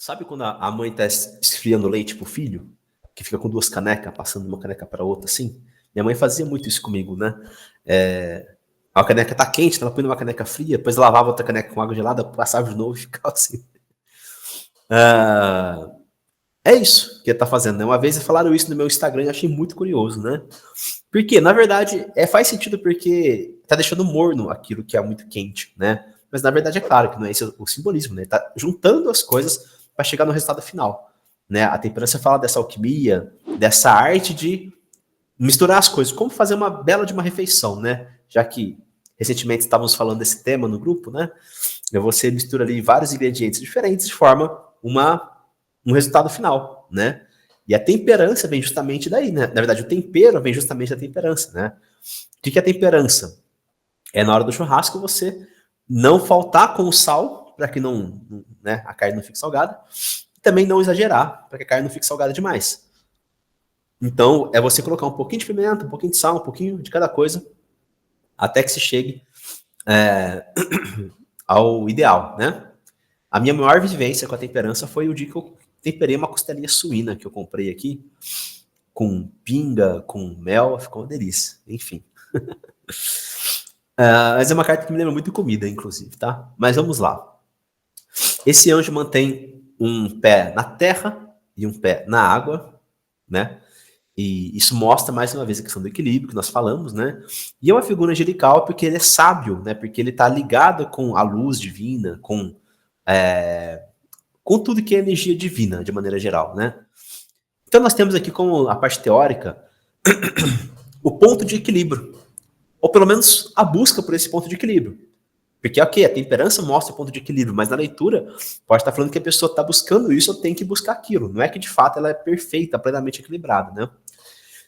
Sabe quando a mãe tá esfriando leite pro filho? Que fica com duas canecas, passando de uma caneca para outra, assim? Minha mãe fazia muito isso comigo, né? A caneca tá quente, ela põe numa caneca fria, depois lavava outra caneca com água gelada, passava de novo e ficava assim. Ah, é isso que ele tá fazendo, né? Uma vez falaram isso no meu Instagram e eu achei muito curioso, né? Porque, na verdade, faz sentido porque tá deixando morno aquilo que é muito quente, né? Mas na verdade é claro que não é esse o simbolismo, né? Tá juntando as coisas para chegar no resultado final, né? A temperança fala dessa alquimia, dessa arte de misturar as coisas, como fazer uma bela de uma refeição, né? Já que recentemente estávamos falando desse tema no grupo, né? Você mistura ali vários ingredientes diferentes de forma um resultado final, né? E a temperança vem justamente daí, né? Na verdade, o tempero vem justamente da temperança, né? O que é a temperança? É na hora do churrasco você não faltar com o sal, para que né, a carne não fique salgada, e também não exagerar, para que a carne não fique salgada demais. Então, é você colocar um pouquinho de pimenta, um pouquinho de sal, um pouquinho de cada coisa, até que se chegue ao ideal, né? A minha maior vivência com a temperança foi o dia que eu temperei uma costelinha suína que eu comprei aqui, com pinga, com mel, ficou uma delícia. Enfim. Mas é uma carta que me lembra muito comida, inclusive, tá? Mas vamos lá. Esse anjo mantém um pé na terra e um pé na água, né? E isso mostra mais uma vez a questão do equilíbrio que nós falamos, né? E é uma figura angelical porque ele é sábio, né? Porque ele está ligado com a luz divina, com tudo que é energia divina, de maneira geral, né? Então nós temos aqui como a parte teórica o ponto de equilíbrio, ou pelo menos a busca por esse ponto de equilíbrio. Porque, ok, a temperança mostra o ponto de equilíbrio, mas na leitura pode estar falando que a pessoa está buscando isso ou tem que buscar aquilo. Não é que de fato ela é perfeita, plenamente equilibrada, né?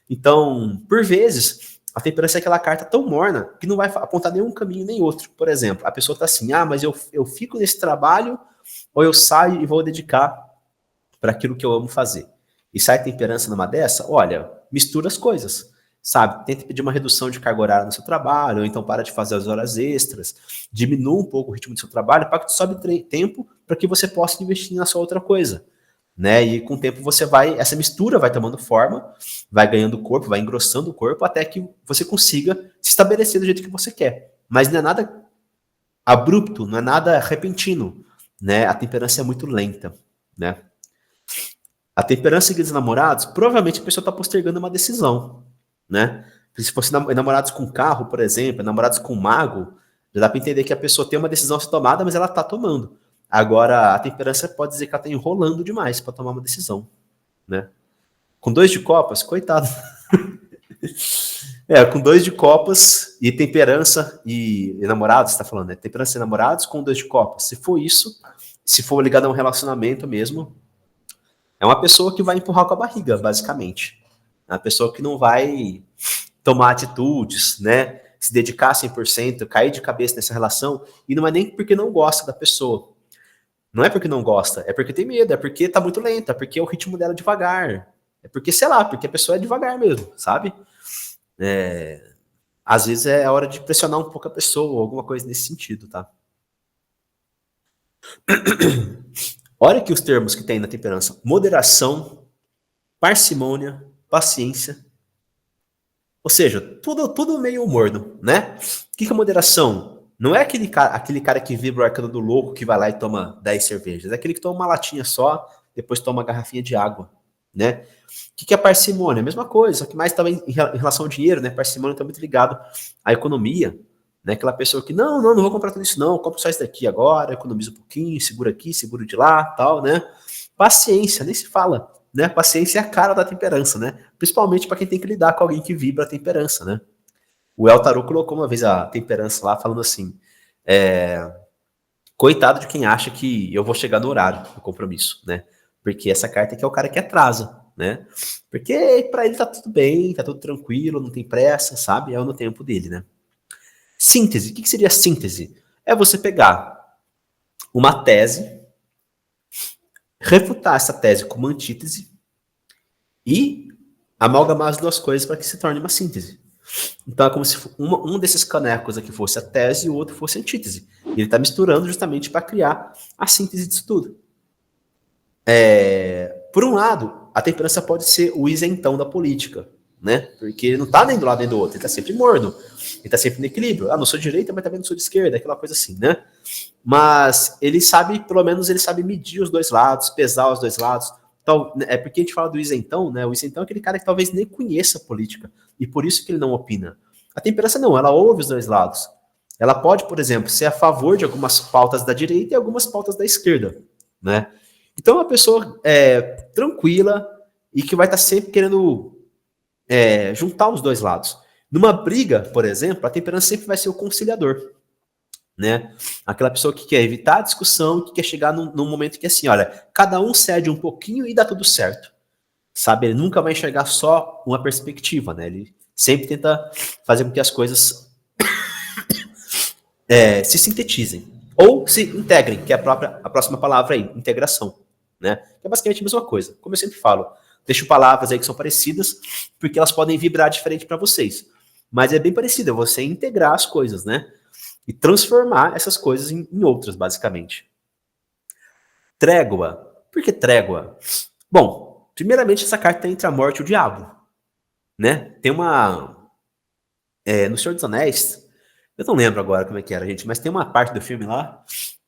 Então, por vezes, a temperança é aquela carta tão morna que não vai apontar nenhum caminho nem outro. Por exemplo, a pessoa está assim, mas eu fico nesse trabalho ou eu saio e vou dedicar para aquilo que eu amo fazer. E sai temperança numa dessa, olha, mistura as coisas, sabe? Tenta pedir uma redução de carga horária no seu trabalho, ou então para de fazer as horas extras, diminua um pouco o ritmo do seu trabalho para que tu sobe tempo para que você possa investir na sua outra coisa, né? E com o tempo essa mistura vai tomando forma, vai ganhando corpo, vai engrossando o corpo até que você consiga se estabelecer do jeito que você quer. Mas não é nada abrupto, não é nada repentino, né? A temperança é muito lenta, né? A temperança dos namorados, provavelmente a pessoa está postergando uma decisão, né? Se fosse namorados com carro, por exemplo, namorados com mago, já dá para entender que a pessoa tem uma decisão a ser tomada, mas ela está tomando. Agora, a temperança pode dizer que ela está enrolando demais para tomar uma decisão, né? Com dois de copas, coitado. Com dois de copas e temperança e namorados, você tá falando, né? Temperança e namorados com dois de copas. Se for isso, se for ligado a um relacionamento mesmo, é uma pessoa que vai empurrar com a barriga, basicamente. É uma pessoa que não vai tomar atitudes, né? Se dedicar 100%, cair de cabeça nessa relação, e não é nem porque não gosta da pessoa. Não é porque não gosta, é porque tem medo, é porque tá muito lenta, é porque o ritmo dela é devagar. É porque, sei lá, porque a pessoa é devagar mesmo, sabe? Às vezes é a hora de pressionar um pouco a pessoa, alguma coisa nesse sentido, tá? Olha aqui os termos que tem na temperança: moderação, parcimônia, paciência. Ou seja, tudo meio morno, né? O que é moderação? Não é aquele cara que vibra o arcano do louco que vai lá e toma 10 cervejas. É aquele que toma uma latinha só, depois toma uma garrafinha de água, né? O que é parcimônia? A mesma coisa, só que mais também em relação ao dinheiro, né? Parcimônia está muito ligado à economia, né? Aquela pessoa que, não vou comprar tudo isso não, compro só isso daqui agora, economiza um pouquinho, segura aqui, segura de lá, tal, né? Paciência, nem se fala, né? Paciência é a cara da temperança, né? Principalmente para quem tem que lidar com alguém que vibra a temperança, né? O El Tarot colocou uma vez a temperança lá, falando assim, coitado de quem acha que eu vou chegar no horário do compromisso, né? Porque essa carta aqui é o cara que atrasa, né? Porque para ele tá tudo bem, tá tudo tranquilo, não tem pressa, sabe? É no tempo dele, né? Síntese. O que seria síntese? É você pegar uma tese, refutar essa tese com uma antítese e amalgamar as duas coisas para que se torne uma síntese. Então é como se um desses canecos aqui fosse a tese e o outro fosse a antítese. E ele está misturando justamente para criar a síntese disso tudo. Por um lado, a temperança pode ser o isentão da política, né? Porque ele não tá nem do lado nem do outro, ele tá sempre morno, ele tá sempre no equilíbrio. Ah, não sou de direita, mas também não sou de esquerda, aquela coisa assim, né? Mas ele sabe, pelo menos ele sabe medir os dois lados, pesar os dois lados. Então, é porque a gente fala do isentão, né? O isentão é aquele cara que talvez nem conheça a política, e por isso que ele não opina. A temperança não, ela ouve os dois lados. Ela pode, por exemplo, ser a favor de algumas pautas da direita e algumas pautas da esquerda, né? Então, é uma pessoa tranquila e que vai estar sempre querendo juntar os dois lados. Numa briga, por exemplo, a temperança sempre vai ser o conciliador, né? Aquela pessoa que quer evitar a discussão, que quer chegar num momento que assim, olha, cada um cede um pouquinho e dá tudo certo, sabe? Ele nunca vai enxergar só uma perspectiva, né? Ele sempre tenta fazer com que as coisas se sintetizem ou se integrem, que é a próxima palavra aí, integração, né? Que é basicamente a mesma coisa. Como eu sempre falo, deixo palavras aí que são parecidas, porque elas podem vibrar diferente para vocês. Mas é bem parecido, é você integrar as coisas, né? E transformar essas coisas em outras, basicamente. Trégua. Por que trégua? Bom, primeiramente essa carta é entre a morte e o diabo, né? Tem uma... no Senhor dos Anéis, eu não lembro agora como é que era, gente, mas tem uma parte do filme lá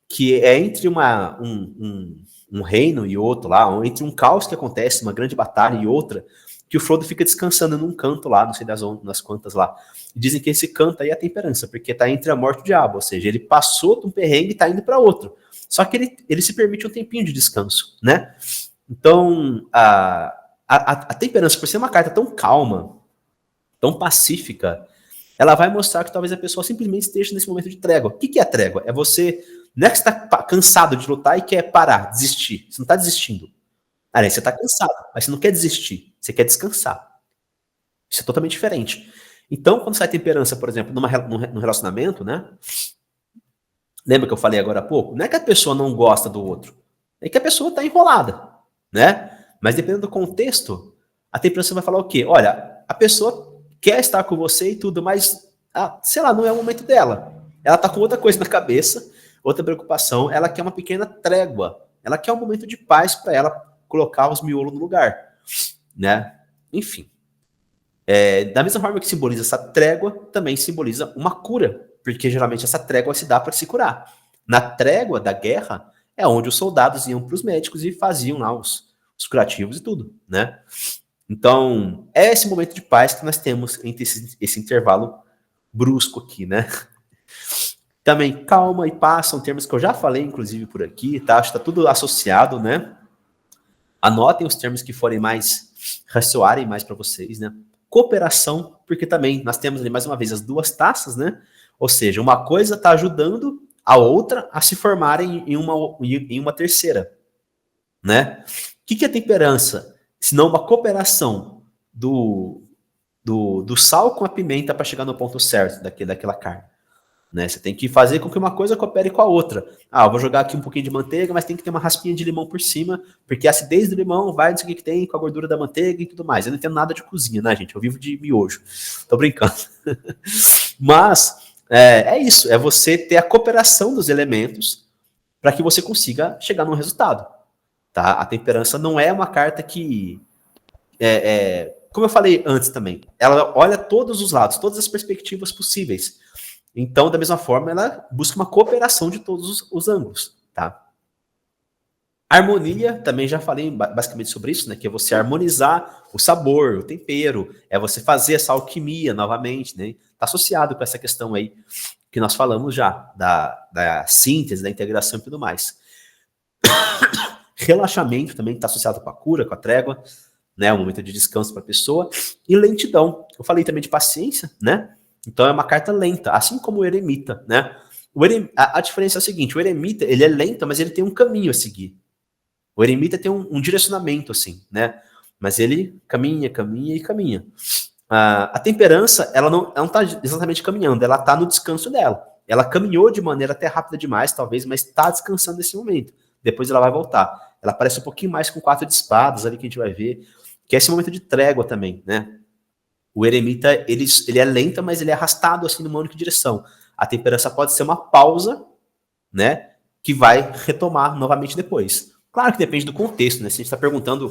que é entre um reino e outro lá, entre um caos que acontece, uma grande batalha e outra, que o Frodo fica descansando num canto lá, não sei das quantas lá. E dizem que esse canto aí é a temperança, porque tá entre a morte e o diabo, ou seja, ele passou de um perrengue e tá indo para outro. Só que ele se permite um tempinho de descanso, né? Então, a temperança, por ser uma carta tão calma, tão pacífica, ela vai mostrar que talvez a pessoa simplesmente esteja nesse momento de trégua. O que é a trégua? É você, não é que você está cansado de lutar e quer parar, desistir. Você não está desistindo. Você está cansado, mas você não quer desistir. Você quer descansar. Isso é totalmente diferente. Então, quando sai temperança, por exemplo, num relacionamento, né? Lembra que eu falei agora há pouco? Não é que a pessoa não gosta do outro. É que a pessoa está enrolada, né? Mas dependendo do contexto, a temperança vai falar o quê? Olha, a pessoa quer estar com você e tudo, mas, sei lá, não é o momento dela. Ela tá com outra coisa na cabeça, outra preocupação, ela quer uma pequena trégua. Ela quer um momento de paz para ela colocar os miolos no lugar, né? Enfim. Da mesma forma que simboliza essa trégua, também simboliza uma cura, porque geralmente essa trégua se dá para se curar. Na trégua da guerra é onde os soldados iam para os médicos e faziam lá os curativos e tudo, né? Então, é esse momento de paz que nós temos entre esse intervalo brusco aqui, né? Também calma e paz são termos que eu já falei, inclusive, por aqui, tá? Acho que tá tudo associado, né? Anotem os termos que forem ressoarem mais para vocês, né? Cooperação, porque também nós temos ali, mais uma vez, as duas taças, né? Ou seja, uma coisa está ajudando a outra a se formarem em uma terceira, né? O que é temperança? Senão uma cooperação do sal com a pimenta para chegar no ponto certo daquela carne. Né? Você tem que fazer com que uma coisa coopere com a outra. Eu vou jogar aqui um pouquinho de manteiga, mas tem que ter uma raspinha de limão por cima, porque a acidez do limão vai, não sei o que tem, com a gordura da manteiga e tudo mais. Eu não entendo nada de cozinha, né, gente? Eu vivo de miojo. Tô brincando. Mas é isso, é você ter a cooperação dos elementos para que você consiga chegar num resultado. Tá? A temperança não é uma carta que como eu falei antes também, ela olha todos os lados, todas as perspectivas possíveis. Então, da mesma forma, ela busca uma cooperação de todos os ângulos, tá? Harmonia, também já falei basicamente sobre isso, né? Que é você harmonizar o sabor, o tempero, é você fazer essa alquimia novamente, né? Tá associado com essa questão aí que nós falamos já, da síntese, da integração e tudo mais. Relaxamento também está associado com a cura, com a trégua, né? Um momento de descanso para a pessoa. E lentidão. Eu falei também de paciência, né? Então é uma carta lenta, assim como o eremita, né? A diferença é a seguinte, o eremita, ele é lento, mas ele tem um caminho a seguir. O eremita tem um direcionamento, assim, né? Mas ele caminha, caminha e caminha. A temperança, ela não está exatamente caminhando, ela está no descanso dela. Ela caminhou de maneira até rápida demais, talvez, mas está descansando nesse momento. Depois ela vai voltar. Ela parece um pouquinho mais com 4 de espadas ali que a gente vai ver, que é esse momento de trégua também, né? O eremita, ele é lento, mas ele é arrastado assim numa única direção. A temperança pode ser uma pausa, né? Que vai retomar novamente depois. Claro que depende do contexto, né? Se a gente está perguntando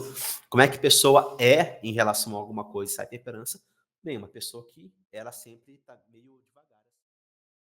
como é que a pessoa é em relação a alguma coisa, sai temperança, bem, uma pessoa que ela sempre está meio